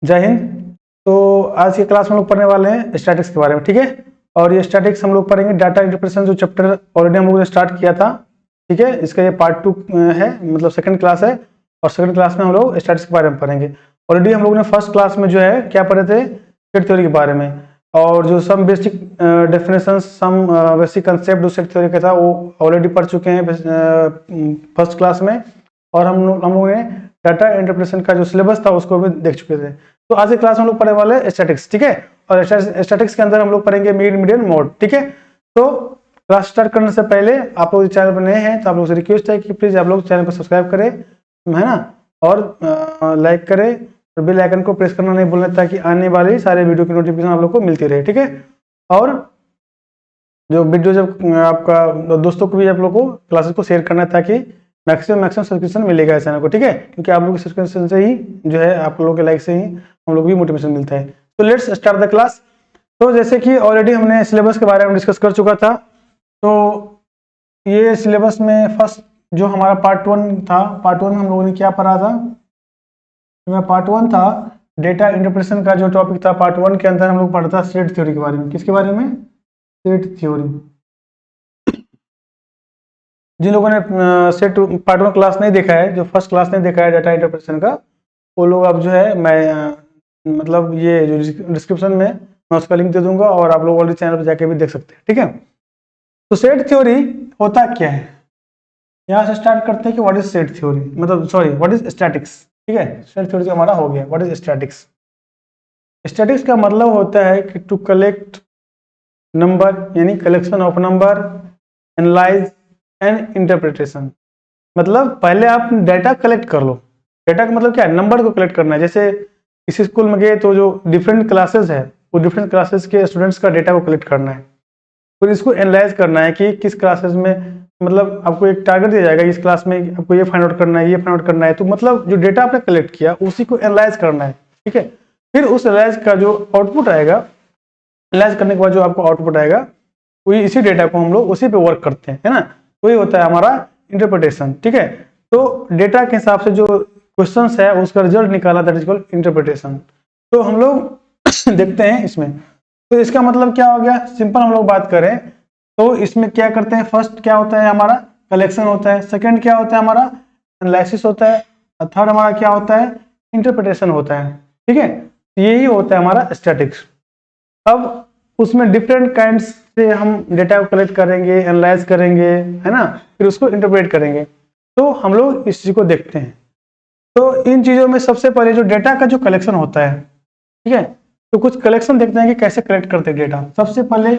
जय हिंद। तो आज की क्लास में हम लोग पढ़ने वाले हैं स्टैटिक्स के बारे में, ठीक है। और ये स्टैटिक्स हम लोग पढ़ेंगे डाटा इंटरप्रिटेशन, जो चैप्टर ऑलरेडी हम लोगों ने स्टार्ट किया था, ठीक है। इसका ये पार्ट 2 है, मतलब सेकंड क्लास है। और सेकंड क्लास में हम लोग स्टैटिक्स के बारे में पढ़ेंगे। ऑलरेडी हम लोगों ने फर्स्ट क्लास में जो है क्या पढ़े थे, सेट थ्योरी के बारे में, और जो some basic definition, some basic concept जो सेट थ्योरी का था वो ऑलरेडी पढ़ चुके हैं फर्स्ट क्लास में। और हम लोगों ने डाटा इंटरप्रिटेशन का जो सिलेबस था उसको भी देख चुके थे। तो आज की क्लास में हम लोग पढ़ने वाले हैं स्टैटिक्स, ठीक है। और स्टैटिक्स के अंदर हम लोग पढ़ेंगे मिड, मीडियन, मोड, ठीक है। तो क्लास स्टार्ट करने से पहले आप लोग चैनल पर नए हैं तो आप लोग से रिक्वेस्ट है कि प्लीज आप लोग चैनल को सब्सक्राइब करें, है ना, और लाइक करें और बेल आइकन को प्रेस करना नहीं भूलना, ताकि आने वाली सारे वीडियो की नोटिफिकेशन आप लोग को मिलती रहे, ठीक है। और जो वीडियो जब आपका दोस्तों को भी आप लोग को क्लासेस को शेयर करना है, ताकि मैक्सिमम सब्सक्रिप्शन मिलेगा इस चैनल को, ठीक है। क्योंकि आप लोग के सब्सक्रिप्शन से ही जो है, आप लोगों के लाइक से ही हम लोग भी मोटिवेशन मिलता है। तो लेट्स स्टार्ट द क्लास। तो जैसे कि ऑलरेडी हमने सिलेबस के बारे में डिस्कस कर चुका था, तो ये सिलेबस में फर्स्ट जो हमारा पार्ट 1 था, पार्ट 1 में हम लोगों ने क्या पढ़ा था, पार्ट 1 था डेटा इंटरप्रिटेशन का जो टॉपिक था। पार्ट 1 के अंदर हम लोग पढ़ा था सेट थ्योरी के बारे में। किसके बारे में? Set theory. जिन लोगों ने सेट पार्ट 1 क्लास नहीं देखा है, जो फर्स्ट क्लास नहीं देखा है डाटा इंटरप्रिटेशन का, वो लोग अब जो है, मैं मतलब ये जो डिस्क्रिप्शन में मैं उसका लिंक दे दूंगा, और आप लोग ऑलरेडी चैनल पर जाके भी देख सकते हैं, ठीक है। तो सेट थ्योरी होता क्या है, यहाँ से स्टार्ट करते हैं कि व्हाट इज सेट थ्योरी, मतलब सॉरी व्हाट इज स्टैटिक्स, ठीक है। सेट थ्योरी हमारा हो गया। What is statics? स्टैटिक्स का मतलब होता है कि टू कलेक्ट नंबर, यानी collection of number, analyse and interpretation. मतलब पहले आप डाटा कलेक्ट कर लो। डाटा का मतलब क्या है? नंबर को कलेक्ट करना है। जैसे किसी स्कूल में गए तो जो डिफरेंट क्लासेस है, वो डिफरेंट क्लासेस के स्टूडेंट्स का डाटा को कलेक्ट करना है, फिर इसको एनालाइज करना है कि किस क्लासेस में, मतलब आपको एक टारगेट दिया जाएगा, इस क्लास में आपको ये फाइंड आउट करना है, ये फाइंड आउट करना है। तो मतलब जो डेटा आपने कलेक्ट किया उसी को एनालाइज करना है, ठीक है। फिर उस एनालाइज का जो आउटपुट आएगा, एनालाइज करने के बाद जो आपको आउटपुट आएगा, वही इसी डेटा को हम लोग उसी पे वर्क करते हैं, है ना। वही होता है हमारा इंटरप्रिटेशन, ठीक है। तो डेटा के हिसाब से जो क्वेश्चंस है उसका रिजल्ट निकाला, दैट इज कॉल्ड इंटरप्रिटेशन। तो हम लोग देखते हैं इसमें। तो इसका मतलब क्या हो गया, सिंपल हम लोग बात करें तो इसमें क्या करते हैं, फर्स्ट क्या होता है हमारा, कलेक्शन होता है। सेकंड क्या होता है हमारा, एनालिसिस होता है। और थर्ड हमारा क्या होता है, इंटरप्रिटेशन होता है, ठीक है। यही होता है हमारा स्टैटिक्स। अब उसमें डिफरेंट काइंड्स से हम डेटा को कलेक्ट करेंगे, एनालाइज करेंगे, है ना, फिर उसको इंटरप्रेट करेंगे। तो हम लोग इस चीज को देखते हैं। तो इन चीजों में सबसे पहले जो डेटा का जो कलेक्शन होता है, ठीक है, तो कुछ कलेक्शन देखते हैं कि कैसे कलेक्ट करते हैं डेटा। सबसे पहले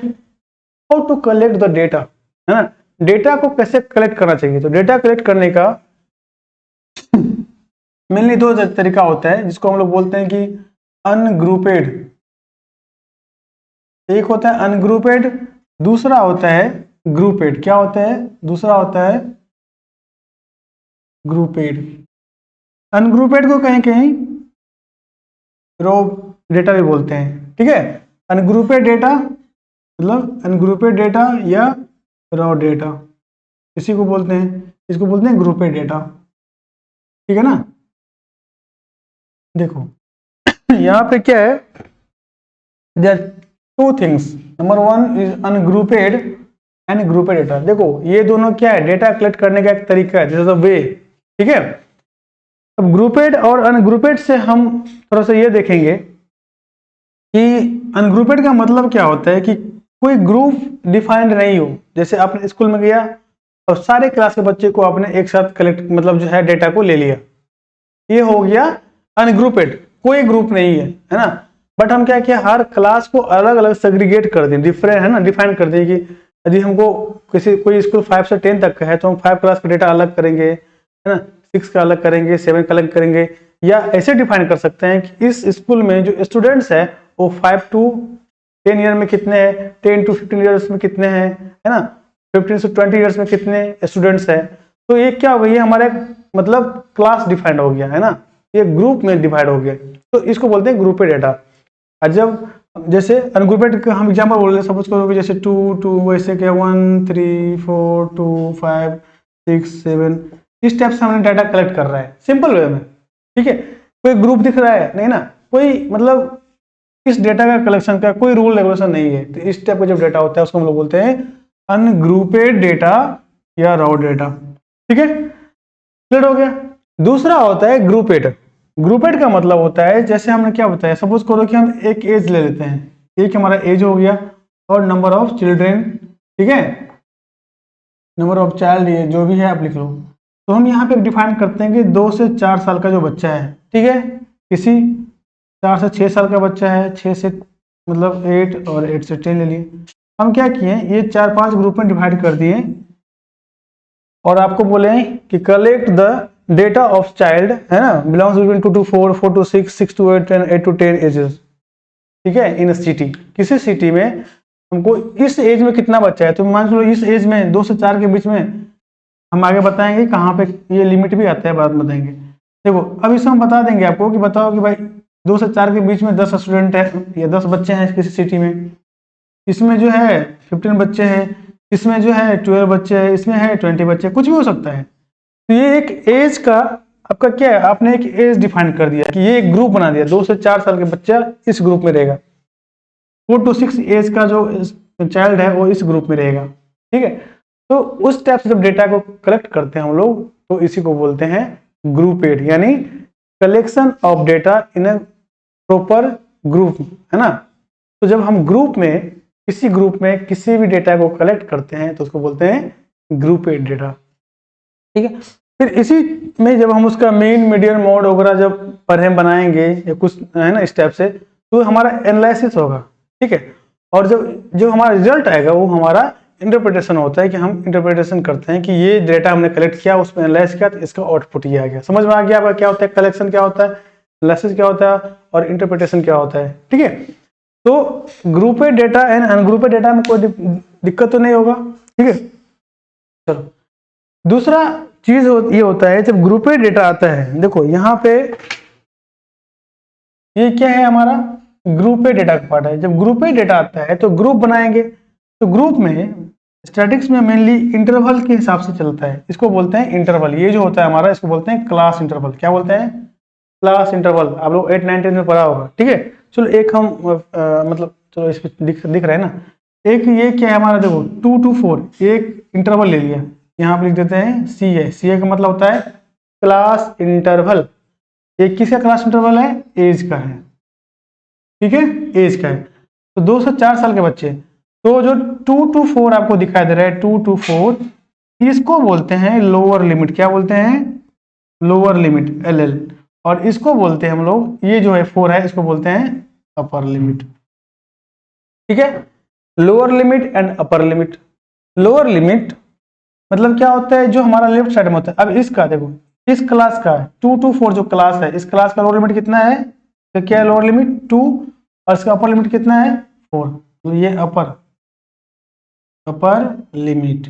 how to collect the data, है ना, डेटा को कैसे कलेक्ट करना चाहिए। तो डेटा कलेक्ट करने का मेनली दो तरीका होता है, जिसको हम लोग बोलते हैं कि अनग्रुपेड। एक होता है अनग्रुपेड, दूसरा होता है ग्रुपेड। क्या होता है? दूसरा होता है ग्रुपेड। अनग्रुपेड को कहीं कहीं रो डेटा भी बोलते हैं, ठीक है। अनग्रुपेड डेटा मतलब अनग्रुपेड डेटा या रॉ डेटा, इसी को बोलते हैं, इसको बोलते हैं ग्रुपेड डेटा, ठीक है ना। देखो यहाँ पे क्या है, there two things. Number 1 is ungrouped and grouped data. देखो ये दोनों क्या है, डेटा कलेक्ट करने का एक तरीका है, दिस इज द वे, ठीक है। अब ग्रुपेड और अनग्रुपेड से हम थोड़ा सा ये देखेंगे कि अनग्रुपेड का मतलब क्या होता है कि कोई ग्रुप डिफाइंड नहीं हो। जैसे आपने स्कूल में गया और सारे क्लास के बच्चे को आपने एक साथ कलेक्ट, मतलब जो है डेटा को ले लिया, ये हो गया अनग्रुपेड, कोई ग्रुप नहीं है ना। बट हम क्या किया, हर क्लास को अलग अलग सेग्रीगेट कर दें, डिफरेंट, है ना, डिफाइन कर दें कि यदि हमको कोई स्कूल 5 से 10 तक का है तो हम 5 क्लास का डेटा अलग करेंगे, है ना, 6 का अलग करेंगे, 7 का अलग करेंगे। या ऐसे डिफाइन कर सकते हैं कि इस स्कूल में जो स्टूडेंट्स है वो 5 to 10 ईयर में कितने हैं, 10 to 15 ईयर्स में कितने हैं, है ना, 15 से 20 ईयर्स में कितने स्टूडेंट्स हैं। तो ये क्या हो गया, ये हमारे मतलब क्लास डिफाइंड हो गया, है ना, ये ग्रुप में डिवाइड हो गया। तो इसको बोलते हैं ग्रुपेड डेटा। और जब जैसे अनग्रुपेड का हम एग्जांपल बोल रहे हैं, सपोज करो कि जैसे 2 2 वैसे क्या 1 3 4 2 5 6 7, इस टाइप से हमने डाटा कलेक्ट कर रहा है सिंपल वे में, ठीक है। कोई ग्रुप दिख रहा है नहीं ना, कोई मतलब इस डेटा का कलेक्शन का कोई रूल रेगुलेशन नहीं है। तो इस टाइप का जो डेटा होता है उसको हम लोग बोलते हैं अनग्रुपेड डेटा या रॉ डेटा। ठीक है, क्लियर हो गया। दूसरा होता है ग्रुपेड। ग्रुपेड का मतलब होता है, जैसे हमने क्या बताया, सपोज करो कि हम एक एज ले लेते हैं, एक हमारा एज हो गया और नंबर ऑफ चिल्ड्रेन, ठीक है, नंबर ऑफ चाइल्ड, ये जो भी है आप लिख लो। तो हम यहाँ पे डिफाइन करते हैं कि 2 से 4 साल का जो बच्चा है, ठीक है, किसी 4 से 6 साल का बच्चा है, 6 से मतलब 8 और 8 से 10 ले लिए। हम क्या किए, ये 4-5 ग्रुप में डिवाइड कर दिए और आपको बोले कि collect the data of child, है ना, belongs between 2 to 4, 4 to 6, 6 to 8 and 8 to 10 ages. ठीक है, इन सिटी, किसी सिटी में हमको इस एज में कितना बच्चा है, तो मान लो इस एज में 2 से 4 के बीच में, हम आगे बताएंगे कहाँ पे ये लिमिट भी आता है, बाद में बताएंगे। देखो अब इसमें हम बता देंगे आपको कि बताओ कि भाई 2 से 4 के बीच में 10 स्टूडेंट है या 10 बच्चे हैं किसी सिटी में, इसमें जो है 15 बच्चे हैं, इसमें जो है 12 बच्चे हैं, इसमें है 20 बच्चे, कुछ भी हो सकता है। तो ये एक एज का आपका क्या है, आपने एक एज डिफाइन कर दिया कि ये एक ग्रुप बना दिया, 2 से 4 साल के बच्चा इस ग्रुप में रहेगा, 4 to 6 एज का जो चाइल्ड है वो इस ग्रुप में रहेगा। ठीक है, तो उस टाइप से जब डेटा को कलेक्ट करते हैं हम लोग, तो इसी को बोलते हैं ग्रुपेड, यानी collection of data in A proper group, है ना। तो जब हम ग्रुप में, किसी ग्रुप में किसी भी डेटा को कलेक्ट करते हैं तो उसको बोलते हैं ग्रुपेड डेटा। ठीक है, फिर इसी में जब हम उसका मेन, मीडियन, मोड वगैरह जब पढ़ें बनाएंगे या कुछ, है ना, इस टाइप से, तो हमारा एनालिसिस होगा। ठीक है, और जो हमारा रिजल्ट आएगा वो हमारा इंटरप्रिटेशन होता है, कि हम इंटरप्रिटेशन करते हैं कि ये डेटा हमने कलेक्ट किया, उसमें एनालाइज किया, तो इसका आउटपुट ये आ गया। समझ में आ गया आपका क्या होता है कलेक्शन, क्या होता है एनालिसिस, क्या होता है और इंटरप्रिटेशन क्या होता है। ठीक है, तो ग्रुपेड डेटा एंड अनग्रुपेड डेटा में कोई दिक्कत तो नहीं होगा। ठीक है, चलो दूसरा चीज ये होता है जब ग्रुपेड डेटा आता है, देखो यहाँ पे ये क्या है, हमारा ग्रुपेड डेटा का पार्ट है। जब ग्रुपेड डेटा आता है तो ग्रुप बनाएंगे, तो ग्रुप में स्टैटिक्स में मेनली इंटरवल के हिसाब से चलता है, इसको बोलते हैं इंटरवल। ये जो होता है हमारा, इसको बोलते हैं क्लास इंटरवल। क्या बोलते हैं, क्लास इंटरवल। आप लोग 8, 9, 10 में पढ़ा होगा। ठीक है, चलो एक हम मतलब चलो इस पे दिख रहा है ना, एक ये क्या है हमारा, देखो 2 to 4 एक इंटरवल ले लिया, यहाँ पे लिख देते हैं सी है। सी ए का मतलब होता है क्लास इंटरवल। एक किसका क्लास इंटरवल है, एज का है। ठीक है, एज का है। तो 2 से 4 साल के बच्चे, तो जो 2 to 4 आपको दिखाई दे रहा है, 2 to 4, इसको बोलते हैं लोअर लिमिट। क्या बोलते हैं, लोअर लिमिट, एल एल। और इसको बोलते हैं हम लोग, ये जो है 4 है, इसको बोलते हैं अपर लिमिट। ठीक है, lower limit and upper limit. Lower limit मतलब क्या होता है, जो हमारा लेफ्ट साइड में होता है। अब इसका देखो, इस क्लास का 2 to 4 जो क्लास है, इस क्लास का लोअर लिमिट कितना है, तो क्या है लोअर लिमिट 2, और इसका अपर लिमिट कितना है 4। तो ये अपर लिमिट।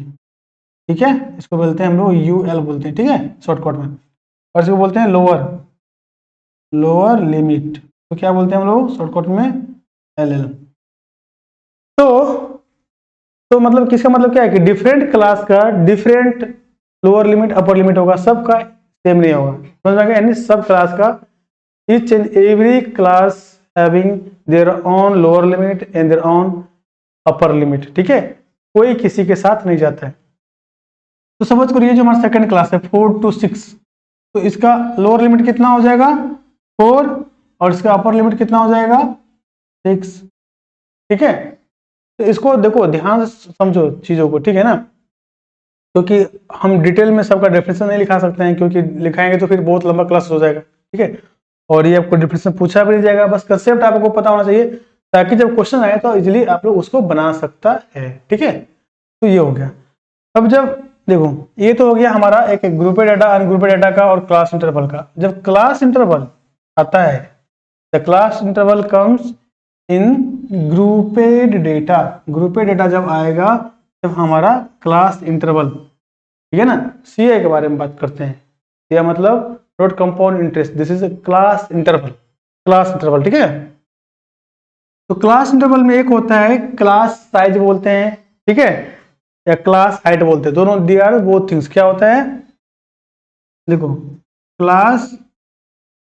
ठीक है, इसको बोलते हैं हम लोग यूएल बोलते हैं। ठीक है, शॉर्टकट में। और इसको बोलते हैं लोअर लिमिट, तो क्या बोलते हैं हम लोग शॉर्टकट में, एल एल। तो मतलब किसका मतलब क्या है कि डिफरेंट क्लास का different lower limit upper limit होगा, सबका सेम नहीं होगा। समझ में आ गया, यानी सब क्लास का, each and every class having their own lower limit and their own upper limit. ठीक है, कोई किसी के साथ नहीं जाता है। तो समझ करिए जो हमारा सेकंड क्लास है 4 to 6, तो इसका लोअर लिमिट कितना हो जाएगा 4, और इसका अपर लिमिट कितना हो जाएगा 6। ठीक है, तो इसको देखो ध्यान से समझो चीजों को। ठीक है ना, क्योंकि हम डिटेल में सबका डेफिनेशन नहीं लिखा सकते हैं, क्योंकि लिखाएंगे तो फिर बहुत लंबा क्लास हो जाएगा। ठीक है, और ये आपको डेफिनेशन पूछा भी नहीं जाएगा, बस कंसेप्ट आपको पता होना चाहिए, ताकि जब क्वेश्चन आए तो इजीली आप लोग उसको बना सकता है। ठीक है, तो ये हो गया। अब जब देखो, ये तो हो गया हमारा एक ग्रुपेड डाटा, अनग्रुपेड डाटा का और क्लास इंटरवल का। जब क्लास इंटरवल आता है, the class interval comes in grouped data. Grouped data जब आएगा जब हमारा क्लास इंटरवल, ठीक है ना, सीए के बारे में बात करते हैं, या मतलब not compound interest, this is class interval. Class interval, ठीक है। तो क्लास इंटरवल में एक होता है क्लास साइज बोलते हैं, ठीक है, या क्लास हाइट बोलते हैं, दोनों दे आर बोथ थिंग्स। क्या होता है, देखो क्लास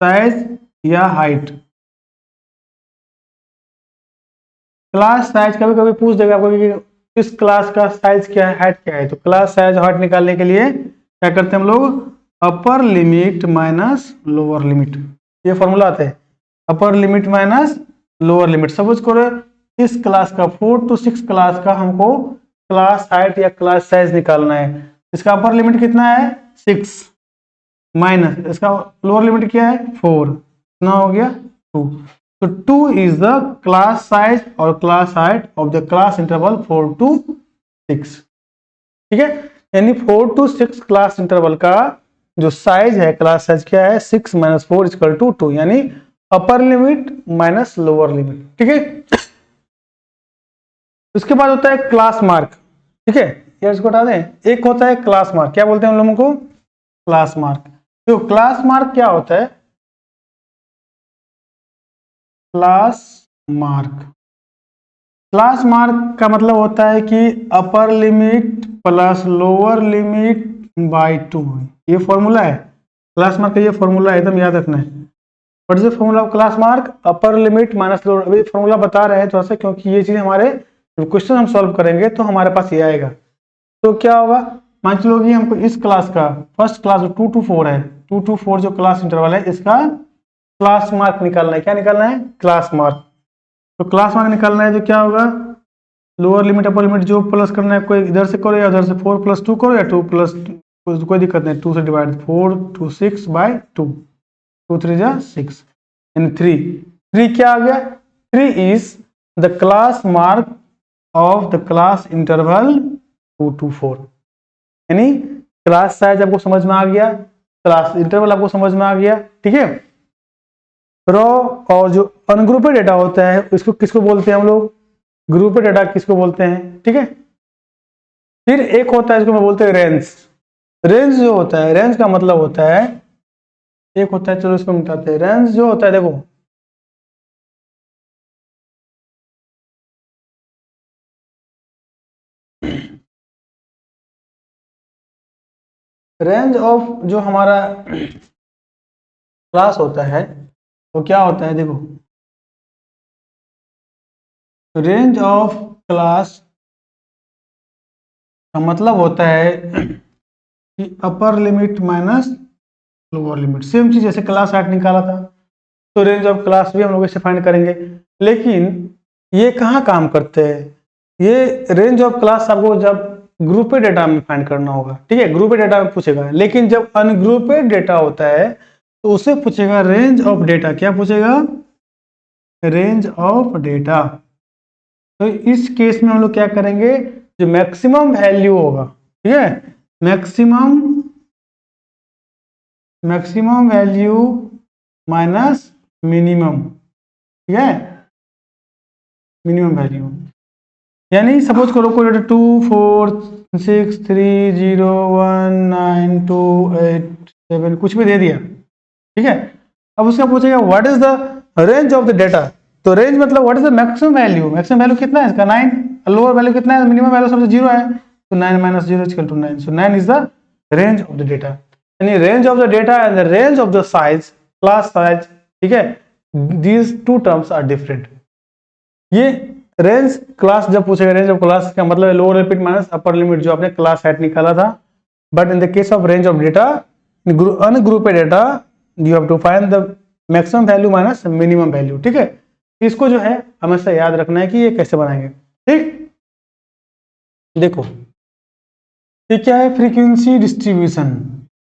साइज या हाइट, क्लास साइज कभी कभी पूछ देगा आपको कि इस क्लास का साइज क्या है, हाइट क्या है। तो क्लास साइज हाइट निकालने के लिए क्या करते हैं हम लोग, upper limit minus lower limit, ये फॉर्मूला आता है, upper limit minus lower limit. Suppose करो इस क्लास का 4 to 6 क्लास का हमको क्लास हाइट या क्लास साइज निकालना है। इसका अपर लिमिट कितना है 6 माइनस इसका लोअर लिमिट क्या है 4, कितना हो गया 2। तो 2 इज द क्लास साइज और class height of the class interval 4 to 6। ठीक है, यानी 4 to 6 क्लास इंटरवल का जो साइज है, क्लास साइज क्या है 6 माइनस 4 इक्वल टू 2, यानी upper limit minus lower limit. ठीक है, उसके बाद होता है क्लास मार्क। ठीक है, ये इसको हटा दें। एक होता है क्लास मार्क, क्या बोलते हैं हम लोगों को, क्लास मार्क। तो क्लास मार्क क्या होता है, क्लास मार्क, क्लास मार्क का मतलब होता है कि upper limit plus lower limit by 2। ये फॉर्मूला है क्लास मार्क का, ये फॉर्मूला है, एकदम याद रखना है। What is the formula of class mark, upper limit minus lower. अभी फॉर्मूला बता रहे हैं थोड़ा सा, क्योंकि ये चीज हमारे क्वेश्चन हम सॉल्व करेंगे तो हमारे पास ये आएगा। तो क्या होगा, मान लो कि हमको इस क्लास का फर्स्ट क्लास 2 to 4 है, 2 to 4 जो क्लास इंटरवल है, इसका क्लास मार्क निकालना है। क्या निकालना है, क्लास मार्क। तो क्लास मार्क निकालना है तो क्या होगा, लोअर लिमिट अपर लिमिट जो प्लस करना है, कोई इधर से करो या उधर से, 4 + 2 करो या 2 + कोई दिक्कत नहीं, 2 से डिवाइड, 4 to 6 by 2, 2 3 जा 6 यानी 3 क्या आ गया, 3 is the class mark of the class interval 2 to 4। यानी क्लास साइज आपको समझ में आ गया, क्लास इंटरवल आपको समझ में आ गया। ठीक है, रॉ और जो अनग्रुपेड डेटा होता है इसको किसको बोलते हैं हम लोग, ग्रुपेड डेटा किसको बोलते हैं। ठीक है, फिर एक होता है इसको मैं बोलते हैं रेंज। रेंज जो होता है, रेंज का मतलब होता है, एक होता है, चलो इसको मिटाते हैं। रेंज जो होता है, देखो रेंज ऑफ जो हमारा क्लास होता है वो क्या होता है, देखो रेंज ऑफ क्लास का मतलब होता है कि upper limit minus lower limit. Same चीज जैसे क्लास हाइट निकाला था, तो रेंज ऑफ क्लास भी हम लोग इसे फाइंड करेंगे। लेकिन ये कहाँ काम करते हैं, ये रेंज ऑफ क्लास आपको जब ग्रुपेड डेटा में फाइंड करना होगा। ठीक है, ग्रुपेड डेटा में पूछेगा, लेकिन जब अनग्रुपेड डेटा होता है तो उसे पूछेगा रेंज ऑफ डेटा। क्या पूछेगा, रेंज ऑफ डेटा। तो इस केस में हम लोग क्या करेंगे, जो मैक्सिमम वैल्यू होगा, ठीक है, मैक्सिमम वैल्यू माइनस मिनिमम, ठीक है, मिनिमम वैल्यू। यानी सपोज करो कोई डेटा 2 4 6 3 0 1 9 2 8 7 कुछ भी दे दिया। ठीक है, अब उसका पूछेगा what is the range of the data. तो रेंज मतलब what is the maximum value, maximum value कितना है इसका 9, लोअर वैल्यू कितना है, मिनिमम वैल्यू सबसे 0 है, तो 9 - 0 = 9। So 9 is the range of the data. यानी range of the data and the range of the size, class size. ठीक है, these two terms are different. ये रेंज क्लास जब पूछेगा, रेंज ऑफ क्लास का मतलब है lower limit minus upper limit जो आपने क्लास हाइट निकाला था। But in the case of range of data, ungrouped data, you have to find the maximum value minus minimum value. ठीक है, इसको जो है हमेशा याद रखना है कि ये कैसे बनाएंगे। ठीक, देखो ये क्या है, फ्रीक्वेंसी डिस्ट्रीब्यूशन।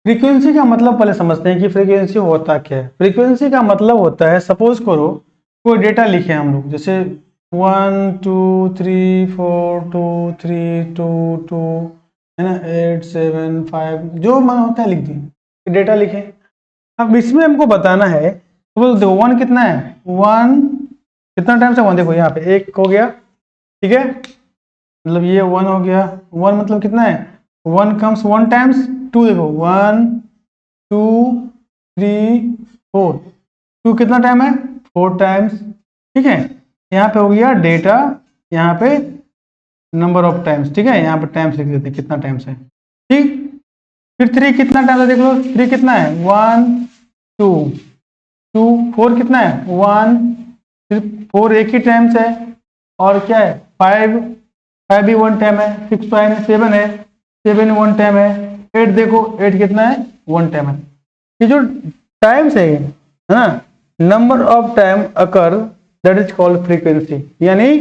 फ्रीक्वेंसी का मतलब पहले समझते हैं कि फ्रीक्वेंसी होता क्या है। फ्रीक्वेंसी का मतलब होता है, सपोज करो कोई डेटा लिखे हम लोग, जैसे 1 2 3 4 2 3 2 2 है ना, 8 7 5 जो मन होता है लिख दिए, डेटा लिखे। अब इसमें हमको बताना है, तो देखो 1 कितना है, 1 कितना टाइम से 1, देखो यहाँ पे 1 हो गया। ठीक है, मतलब ये 1 हो गया, 1 मतलब कितना है, 1 कम्स 1 टाइम्स 2, देखो 1 2 3 4, 2 कितना टाइम है 4 टाइम्स। ठीक है, यहाँ पे हो गया डेटा, यहाँ पे नंबर ऑफ टाइम्स। ठीक है, यहाँ पे टाइम्स लिख देते हैं कितना टाइम्स है। ठीक, फिर 3 कितना टाइम है, देख लो 3 कितना है 1 2 2, 4 कितना है 1, फिर 4 एक ही टाइम्स है, और क्या है 5, 5 भी 1 टाइम है, 6 तो है 7 है, 7 1 टाइम है, 8 देखो 8 कितना है 1 टाइम है। ये जो टाइम्स है ना, number of time occur that is called frequency. यानी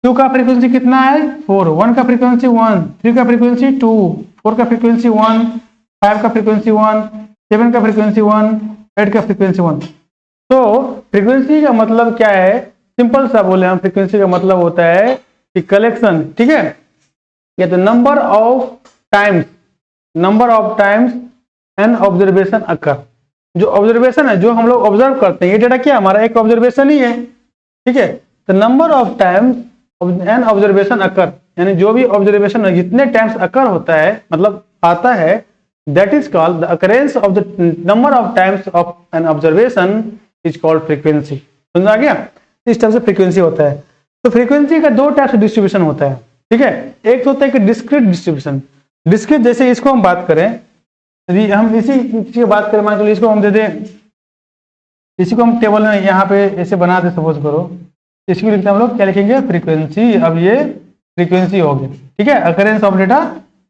2 का फ्रीक्वेंसी कितना है 4, 1 का फ्रीक्वेंसी 1, 3 का फ्रीक्वेंसी 2, 4 का फ्रीक्वेंसी 1, 5 का फ्रीक्वेंसी 1, 7 का फ्रीक्वेंसी 1, 8 का फ्रीक्वेंसी 1। तो फ्रीक्वेंसी का मतलब क्या है, सिंपल सा बोले हम, फ्रीक्वेंसी का मतलब होता है कि कलेक्शन, ठीक है, या तो number of times an observation occur. जो ऑब्जर्वेशन है, जो हम लोग ऑब्जर्व करते हैं, ये डेटा क्या हमारा एक ऑब्जर्वेशन ही है, ठीक है। तो number of times an observation occur, यानी जो भी ऑब्जर्वेशन है जितने टाइम्स अकर होता है, मतलब आता है, that is called the occurrence of the number of times of an observation is called frequency. समझ आ गया? इस टाइप से फ्रीक्वेंसी होता है। तो फ्रीक्वेंसी का 2 टाइप से डिस्ट्रीब्यूशन होता है, ठीक है। एक तो होता है कि डिस्क्रीट डिस्ट्रीब्यूशन। डिस्क्रीट जैसे इसको हम बात करें, यदि हम इसी की बात करें, मान लो इसको हम दे दें, इसी को हम टेबल में यहाँ पे ऐसे बना दे, सपोज करो, इसको लिखते हैं हम लोग, क्या लिखेंगे फ्रीक्वेंसी। अब ये फ्रीक्वेंसी हो गया, ठीक है, अकरेंस ऑफ डेटा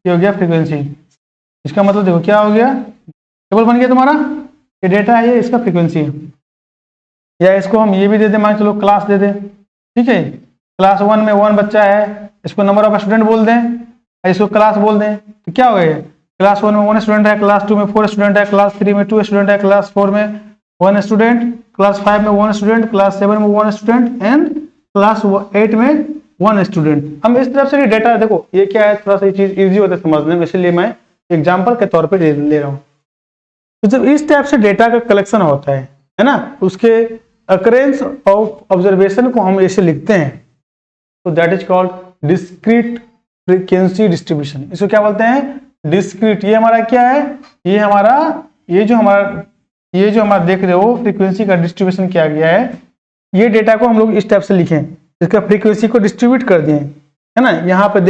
ये हो गया फ्रीक्वेंसी। इसका मतलब देखो क्या हो गया, टेबल बन गया तुम्हारा, ये डेटा है, ये इसका फ्रीक्वेंसी है। या इसको हम ये भी दे दें, मान चलो क्लास दे दें, ठीक है, क्लास 1 में 1 बच्चा है, इसको नंबर ऑफ स्टूडेंट बोल दें, इसको क्लास बोल दें, तो क्या हो गया, क्लास 1 में 1 स्टूडेंट है, क्लास 2 में 4 स्टूडेंट है, क्लास 3 में 2 स्टूडेंट है, क्लास 4 में 1 स्टूडेंट, क्लास 5 में 1 स्टूडेंट, क्लास 7 में 1 स्टूडेंट एंड क्लास 8 में 1 स्टूडेंट। हम इस तरफ से डेटा, देखो ये क्या है, थोड़ा सा ये चीज इजी होता है समझने में, इसलिए मैं एग्जाम्पल के तौर पर ले रहा हूँ। तो जब इस टाइप से डेटा का कलेक्शन होता है ना, उसके अकरेंस ऑफ ऑब्जर्वेशन को हम ऐसे लिखते हैं, तो that is called discrete frequency distribution. इसको क्या बोलते हैं, डिस्क्रीट। ये हमारा क्या है, ये हमारा ये जो हमारा देख रहे हो फ्रीक्वेंसी का डिस्ट्रीब्यूशन किया गया है, ये डेटा को हम लोग इस टाइप से लिखें, इसका फ्रीक्वेंसी को डिस्ट्रीब्यूट कर दिए, है ना। यहाँ पे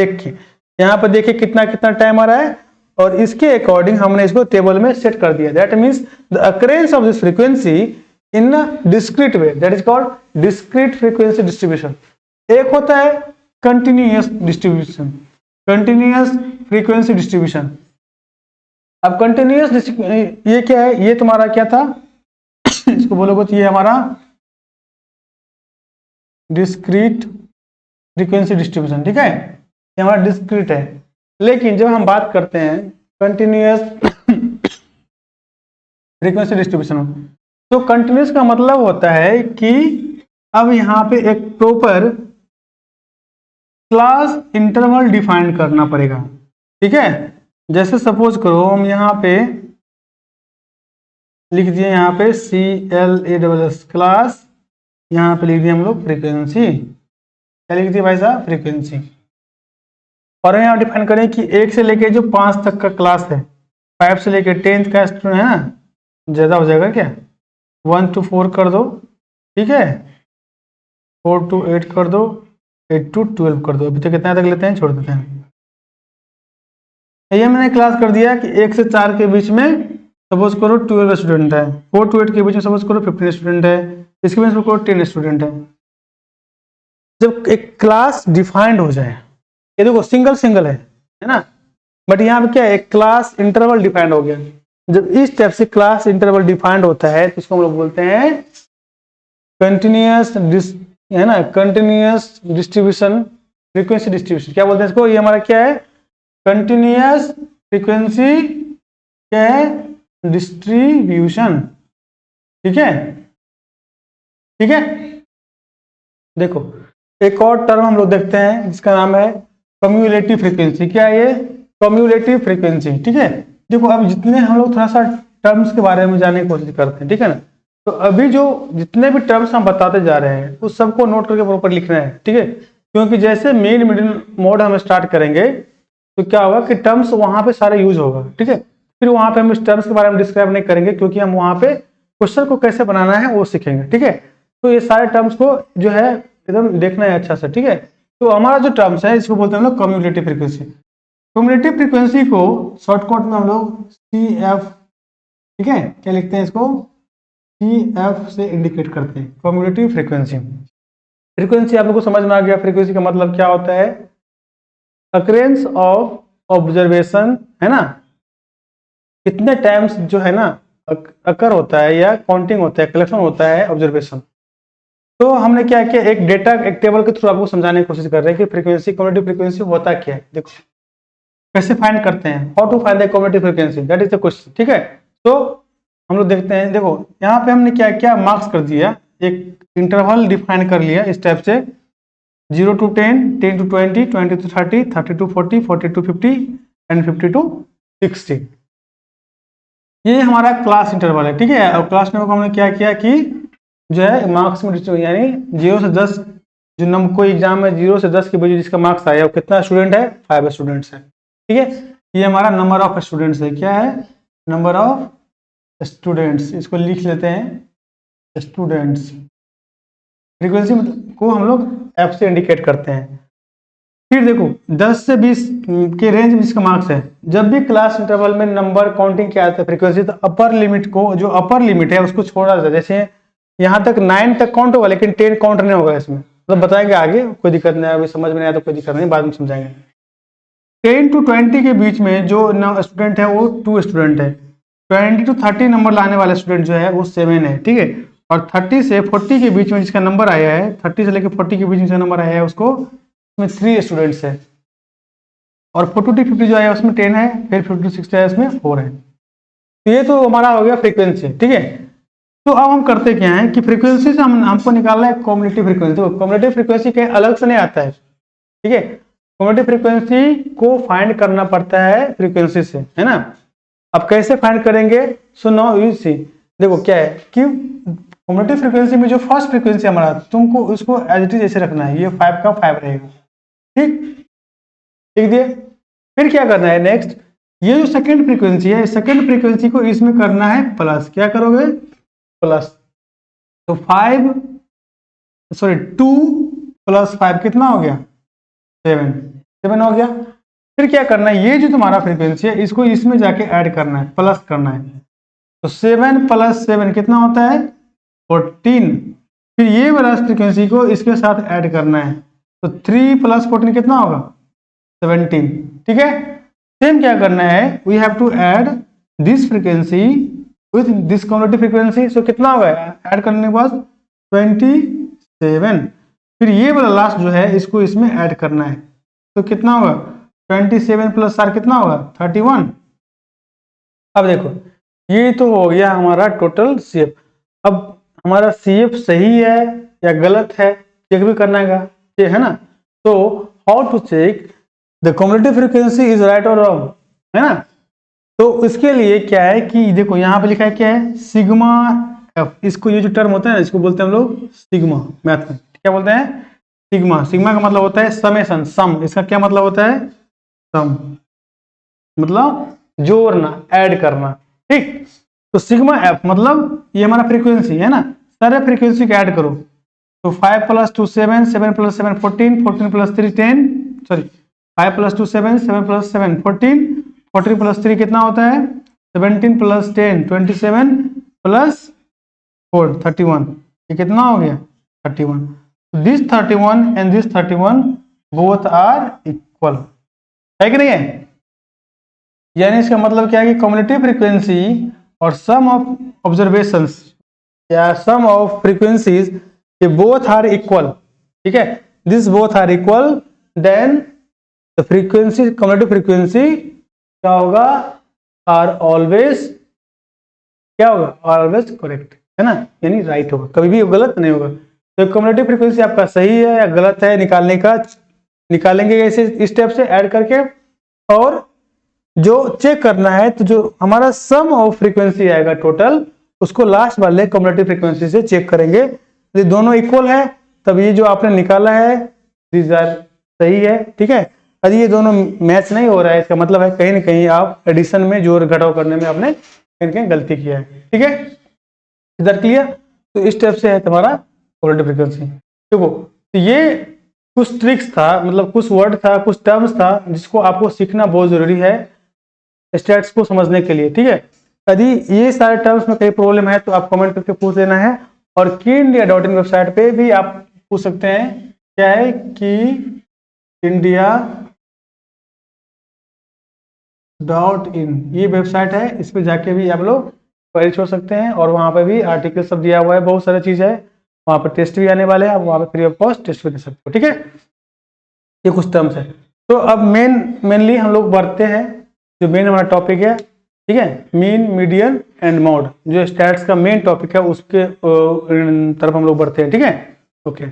देखिए कितना कितना टाइम आ रहा है, और इसके अकॉर्डिंग हमने इसको टेबल में सेट कर दिया। That means the occurrence of this frequency in discrete way, that is called discrete frequency distribution. एक होता है continuous distribution, continuous frequency distribution. अब कंटिन्यूअस ये क्या है, ये तुम्हारा क्या था इसको बोलोगे तो ये हमारा डिस्क्रीट फ्रीक्वेंसी डिस्ट्रीब्यूशन, ठीक है, ये हमारा डिस्क्रीट है। लेकिन जब हम बात करते हैं कंटिन्यूअस फ्रीक्वेंसी डिस्ट्रीब्यूशन, तो कंटिन्यूअस का मतलब होता है कि अब यहाँ पे एक प्रॉपर क्लास इंटरवल डिफाइन करना पड़ेगा, ठीक है। जैसे सपोज करो हम यहाँ पे लिख दिए, यहाँ पे CLASS क्लास, यहाँ पे लिख दिए हम लोग फ्रीक्वेंसी, क्या लिख दिए भाई साहब, फ्रीक्वेंसी। और यहाँ डिफाइन करें कि 1 से लेके जो 5 तक का क्लास है, 5 से लेके 10th का स्टूडेंट है ना, ज़्यादा हो जाएगा क्या, 1 to 4 कर दो, ठीक है, 4 to 8 कर दो, 8 to 12 कर दो। अभी तो कितना तक लेते हैं, छोड़ देते हैं। ये मैंने क्लास कर दिया कि 1 से 4 के बीच में सपोज करो 12 स्टूडेंट है, 4 to 8 के बीच में सपोज करो 15 स्टूडेंट है, इसके बीच में करो 10 स्टूडेंट है। जब एक क्लास डिफाइंड हो जाए, ये देखो सिंगल है ना, बट यहाँ पे क्या है, एक क्लास इंटरवल डिफाइंड हो गया। जब इस टाइप से क्लास इंटरवल डिफाइंड होता है तो इसको हम लोग बोलते हैं कंटिन्यूअस, है ना, कंटिन्यूअस डिस्ट्रीब्यूशन, फ्रीक्वेंसी डिस्ट्रीब्यूशन। क्या बोलते हैं इसको, ये हमारा क्या है, कंटिन्यूअस फ्रीक्वेंसी क्या है, डिस्ट्रीब्यूशन, ठीक है, ठीक है। देखो एक और टर्म हम लोग देखते हैं जिसका नाम है कम्युलेटिव फ्रीक्वेंसी। क्या है ये, कम्युलेटिव फ्रीक्वेंसी, ठीक है। देखो अब जितने हम लोग थोड़ा सा टर्म्स के बारे में जानने की कोशिश करते हैं, ठीक है ना, तो अभी जो जितने भी टर्म्स हम बताते जा रहे हैं उस सबको नोट करके प्रॉपर लिखना है, ठीक है। क्योंकि जैसे मेन मिडिल मोड हम स्टार्ट करेंगे तो क्या होगा कि टर्म्स वहां पे सारे यूज होगा, ठीक है। फिर वहां पे हम इस टर्म्स के बारे में डिस्क्राइब नहीं करेंगे, क्योंकि हम वहां पे क्वेश्चन को कैसे बनाना है वो सीखेंगे, ठीक है। तो ये सारे टर्म्स को जो है एकदम देखना है अच्छा से, ठीक है। तो हमारा जो टर्म्स है इसको बोलते हैं हम लोग कम्युलेटिव फ्रीक्वेंसी। कम्युलेटिव फ्रीक्वेंसी को शॉर्टकट में हम लोग CF, ठीक है, क्या लिखते हैं इसको, CF से इंडिकेट करते हैं, कम्युलेटिव फ्रीक्वेंसी। फ्रीक्वेंसी आप लोग को समझ में आ गया, फ्रीक्वेंसी का मतलब क्या होता है, अकरेंस ऑफ ऑब्जर्वेशन, है ना, कितने टाइम्स जो है ना अकर होता है या काउंटिंग होता है, कलेक्शन होता है ऑब्जर्वेशन। तो हमने क्या किया, एक डेटा एक टेबल के थ्रू आपको समझाने की कोशिश कर रहे हैं कि फ्रीक्वेंसी, कम्युलेटिव फ्रीक्वेंसी होता क्या है। देखो कैसे फाइंड करते हैं, how to find the cumulative frequency, that is the question. ठीक है, तो हम लोग देखते हैं। देखो यहाँ पे हमने क्या क्या मार्क्स कर दिया, एक इंटरवल डिफाइन कर लिया इस टाइप से, 0 to 10, 10 to 20, 20 to 30, 30 to 40, 40 to 50 and 50 to 60। ये हमारा क्लास इंटरवल है। ठीक है, और क्लास इंटरवल को हमने क्या किया कि जो है मार्क्स में डिस्ट्रीब्यूट, यानी 0 से 10, जो नंबर कोई एग्जाम में 0 से 10 के बीच जिसका मार्क्स आया वो कितना स्टूडेंट है, 5 स्टूडेंट्स है। ठीक है, ये हमारा नंबर ऑफ स्टूडेंट्स है। क्या है, नंबर ऑफ स्टूडेंट्स, इसको लिख लेते हैं स्टूडेंट्स। फ्रीक्वेंसी को हम लोग एफ से इंडिकेट करते हैं। फिर देखो 10 से 20 के रेंज में इसका मार्क्स है। जब भी क्लास इंटरवल में नंबर काउंटिंग किया जाता है फ्रीक्वेंसी, तो अपर लिमिट को, जो अपर लिमिट है उसको छोड़ा जाता है। जैसे यहाँ तक 9 तक काउंट होगा लेकिन 10 काउंट नहीं होगा इसमें, मतलब बताएंगे आगे, कोई दिक्कत नहीं है, अभी समझ में नहीं आया तो कोई दिक्कत नहीं, बाद में समझाएंगे। 10 to 20 के बीच में जो स्टूडेंट है वो 2 स्टूडेंट है। 20 to 30 नंबर लाने वाला स्टूडेंट जो है वो 7 है। ठीक है, और 30 से 40 के बीच में जिसका नंबर आया है, 30 से लेकर 40 के बीच में जिसका नंबर आया है उसको, उसमें 3 स्टूडेंट्स है। और 40 to 50 जो है उसमें 10 है, फिर 50 to 60 है उसमें 4 है। तो ये तो हमारा हो गया फ्रीक्वेंसी। ठीक है, तो अब हम करते क्या है कि फ्रीक्वेंसी से हमको निकालना है कम्युलेटिव फ्रीक्वेंसी। तो कम्युलेटिव फ्रीक्वेंसी के अलग से नहीं आता है। ठीक है, कम्युलेटिव फ्रीक्वेंसी को फाइंड करना पड़ता है फ्रीक्वेंसी से, है ना। अब कैसे फाइंड करेंगे, सो नाउ यू सी। देखो क्या है कि कम्युलेटिव फ्रीक्वेंसी में जो फर्स्ट फ्रीक्वेंसी हमारा, तुमको उसको एज इट इज ऐसे रखना है, ये 5 का 5 रहेगा। ठीक, लिख दिए। फिर क्या करना है नेक्स्ट, ये जो सेकंड फ्रीक्वेंसी है, सेकंड फ्रीक्वेंसी को इसमें करना है प्लस। क्या करोगे, प्लस। तो 2 प्लस 5 कितना हो गया, 7 हो गया। फिर क्या करना है, ये जो तुम्हारा फ्रीक्वेंसी है इसको इसमें जाके ऐड करना है, प्लस करना है। तो 7 प्लस 7 कितना होता है, 14। फिर ये वाला फ्रीक्वेंसी को इसके साथ ऐड करना है, तो 3 प्लस 14 कितना होगा, 17। ठीक है, सेम क्या करना है, we have to add this frequency with this cumulative frequency. So कितना होगा, ऐड करने के बाद 27। फिर ये वाला लास्ट जो है इसको इसमें ऐड करना है, तो कितना होगा, 27 प्लस 4 कितना होगा, 31। अब देखो ये तो हो गया हमारा टोटल सीएफ। अब हमारा सीएफ सही है या गलत है चेक भी करना है ना। तो how to check the cumulative frequency is right और रॉन्ग, है ना। तो इसके लिए क्या है कि देखो यहाँ पे लिखा है क्या है, सिग्मा एफ। इसको ये जो टर्म होता है ना इसको बोलते हैं हम लोग सिग्मा, मैथ में क्या बोलते हैं, सिग्मा। सिग्मा का मतलब होता है समेशन, सम। इसका क्या मतलब होता है, सम मतलब जोड़ना, ऐड करना। ठीक, तो सिग्मा एफ मतलब ये हमारा फ्रीक्वेंसी है ना, सारे फ्रीक्वेंसी को ऐड करो। तो 5 plus 2 7, 7 plus 7 14, 14 plus 3 10, sorry 5 plus 2 7, 7 plus 7 14, 14 plus 3 कितना होता है, 17 प्लस 10 27 प्लस 4 31। ये कितना हो गया, 31। This 31 and this 31 both are equal, है कि नहीं है। यानी इसका मतलब क्या है कि कम्युलेटिव फ्रीक्वेंसी और सम ऑफ ऑब्जर्वेशंस या सम ऑफ फ्रीक्वेंसीज ये बोथ आर इक्वल। ठीक है, this both are equal, then the frequency, cumulative frequency क्या होगा, आर ऑलवेज, क्या होगा, ऑलवेज करेक्ट, है ना, यानी राइट होगा, कभी भी गलत नहीं होगा। तो कम्युलेटिव फ्रीक्वेंसी आपका सही है या गलत है निकालेंगे ऐसे स्टेप से ऐड करके। और जो चेक करना है तो जो हमारा सम ऑफ फ्रीक्वेंसी आएगा टोटल, उसको लास्ट वाले कम्युलेटिव फ्रीक्वेंसी से चेक करेंगे। यदि दोनों इक्वल है तब ये जो आपने निकाला है दिस आर सही है। ठीक है, यदि ये दोनों मैच नहीं हो रहा है इसका मतलब है कहीं ना कहीं आप एडिशन में जोड़ घटाव करने में आपने कहीं कहीं गलती किया है। ठीक है, इधर क्लियर। तो इस स्टेप से है तुम्हारा कम्युलेटिव फ्रीक्वेंसी। देखो तो ये कुछ ट्रिक्स था, मतलब कुछ वर्ड था, कुछ टर्म्स था जिसको आपको सीखना बहुत जरूरी है स्टैट्स को समझने के लिए। ठीक है, यदि ये सारे टर्म्स में कहीं प्रॉब्लम है तो आप कमेंट करके पूछ लेना है। और KeIndia.in वेबसाइट पे भी आप पूछ सकते हैं क्या है कि india.in ये वेबसाइट है, इस पे जाके भी आप लोग क्वेरी छोड़ सकते हैं और वहाँ पे भी आर्टिकल सब दिया हुआ है, बहुत सारा चीज़ है, वहाँ पर टेस्ट भी आने वाले हैं, आप वहाँ पे फ्री ऑफ कॉस्ट टेस्ट भी दे सकते हो। ठीक है, ये कुछ टर्म्स है। तो अब मेनली हम लोग बढ़ते हैं, जो मेन हमारा टॉपिक है, ठीक है, मीन मीडियन एंड मॉड, जो स्टैट्स का मेन टॉपिक है उसके तरफ हम लोग बढ़ते हैं। ठीक है, ओके।